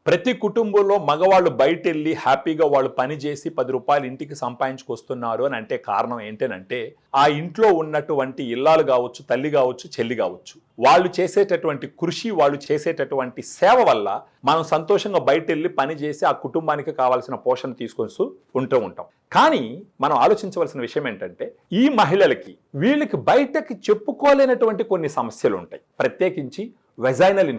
ప్రతి కుటుంబంలో మగవాళ్ళు బయటెళ్ళి హ్యాపీగా వాళ్ళు పని చేసి 10 రూపాయలు ఇంటికి సంపాదించుకొస్తున్నారు అని అంటే కారణం ఏంటనంటే ఆ ఇంట్లో ఉన్నటువంటి ఇల్లాలు కావచ్చు, తల్లి కావచ్చు, చెల్లి కావచ్చు, వాళ్ళు చేసేటటువంటి కృషి, వాళ్ళు చేసేటటువంటి సేవ వల్ల మనం సంతోషంగా బయటెళ్ళి పని చేసి ఆ కుటుంబానికి కావాల్సిన పోషణ తీసుకొస్తూ ఉంటాం. కానీ మనం ఆలోచించవలసిన విషయం ఏంటంటే ఈ మహిళలకి వీళ్ళకి బయటకి చెప్పుకోలేనటువంటి కొన్ని సమస్యలు ఉంటాయి. ప్రత్యేకించి వెజైనల్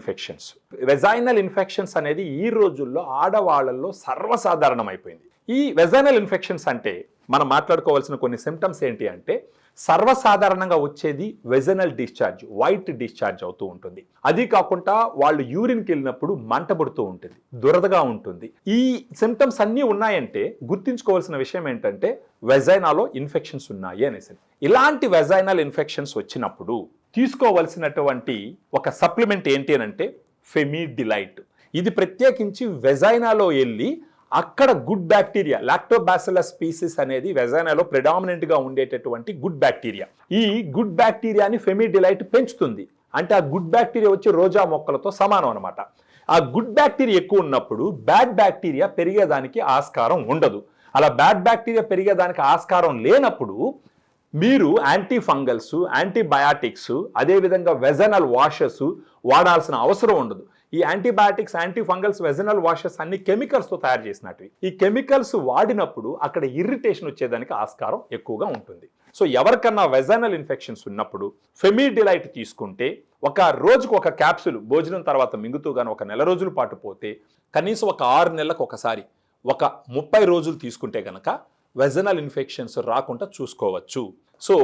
ఇన్ఫెక్షన్స్ అనేది ఈ రోజుల్లో ఆడవాళ్ళల్లో సర్వసాధారణం అయిపోయింది. ఈ వెజైనల్ ఇన్ఫెక్షన్స్ అంటే మనం మాట్లాడుకోవాల్సిన కొన్ని సిమ్టమ్స్ ఏంటి అంటే సర్వసాధారణంగా వచ్చేది వెజైనల్ డిశ్చార్జ్, వైట్ డిశ్చార్జ్ అవుతూ ఉంటుంది. అది కాకుండా వాళ్ళు యూరిన్కి వెళ్ళినప్పుడు మంట పుడుతూ ఉంటుంది, దురదగా ఉంటుంది. ఈ సిమ్టమ్స్ అన్నీ ఉన్నాయంటే గుర్తుంచుకోవాల్సిన విషయం ఏంటంటే వెజైనాలో ఇన్ఫెక్షన్స్ ఉన్నాయి అనేసి. ఇలాంటి వెజైనల్ ఇన్ఫెక్షన్స్ వచ్చినప్పుడు తీసుకోవలసినటువంటి ఒక సప్లిమెంట్ ఏంటి అంటే ఫెమిడిలైట్. ఇది ప్రత్యేకించి వెజైనాలో వెళ్ళి అక్కడ గుడ్ బ్యాక్టీరియా, లాక్టోబాసిల్లస్ స్పీసీస్ అనేది వెజైనాలో ప్రెడామినెంట్గా ఉండేటటువంటి గుడ్ బ్యాక్టీరియా. ఈ గుడ్ బ్యాక్టీరియాని ఫెమిడిలైట్ పెంచుతుంది. అంటే ఆ గుడ్ బ్యాక్టీరియా వచ్చి రోజా మొక్కలతో సమానం అనమాట. ఆ గుడ్ బ్యాక్టీరియా ఎక్కువ ఉన్నప్పుడు బ్యాడ్ బ్యాక్టీరియా పెరిగేదానికి ఆస్కారం ఉండదు. అలా బ్యాడ్ బ్యాక్టీరియా పెరిగేదానికి ఆస్కారం లేనప్పుడు మీరు యాంటీ ఫంగల్స్, యాంటీబయాటిక్స్, అదేవిధంగా వెజనల్ వాషెస్ వాడాల్సిన అవసరం ఉండదు. ఈ antibiotics, anti fungals, vaginal washes అన్ని కెమికల్స్తో తయారు చేసినట్టు. ఈ కెమికల్స్ వాడినప్పుడు అక్కడ ఇరిటేషన్ వచ్చేదానికి ఆస్కారం ఎక్కువగా ఉంటుంది. సో ఎవరికన్నా వెజనల్ ఇన్ఫెక్షన్స్ ఉన్నప్పుడు ఫెమిడిలైట్ తీసుకుంటే ఒక రోజుకు ఒక క్యాప్సూల్ భోజనం తర్వాత మింగుతూ గాను ఒక నెల రోజుల పాటు పోతే కనీసం ఒక 6 నెలలకు ఒకసారి ఒక 30 రోజులు తీసుకుంటే గనక వెజనల్ ఇన్ఫెక్షన్స్ రాకుండా చూసుకోవచ్చు. సో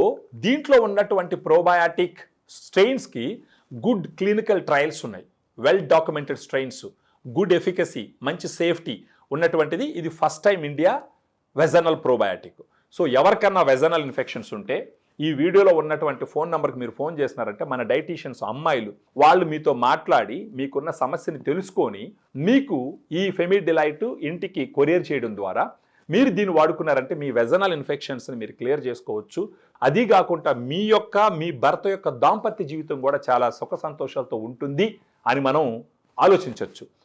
దీంట్లో ఉన్నటువంటి ప్రోబయాటిక్ స్ట్రెయిన్స్కి గుడ్ క్లినికల్ ట్రయల్స్ ఉన్నాయి, well documented strains, good efficacy, మంచి సేఫ్టీ ఉన్నటువంటిది. ఇది first time India vaginal probiotic. So ఎవరికన్నా వెజనల్ ఇన్ఫెక్షన్స్ ఉంటే ఈ వీడియోలో ఉన్నటువంటి ఫోన్ నెంబర్కి మీరు ఫోన్ చేసినారంటే మన డైటీషియన్స్ అమ్మాయిలు వాళ్ళు మీతో మాట్లాడి మీకున్న సమస్యని తెలుసుకొని మీకు ఈ ఫెమిడిలైట్ ఇంటికి కొరియర్ చేయడం ద్వారా మీరు దీన్ని వాడుకున్నారంటే మీ వెజనల్ ఇన్ఫెక్షన్స్ని మీరు క్లియర్ చేసుకోవచ్చు. అది కాకుండా మీ భర్త యొక్క దాంపత్య జీవితం కూడా చాలా సుఖ సంతోషాలతో ఉంటుంది అని మనం ఆలోచించవచ్చు.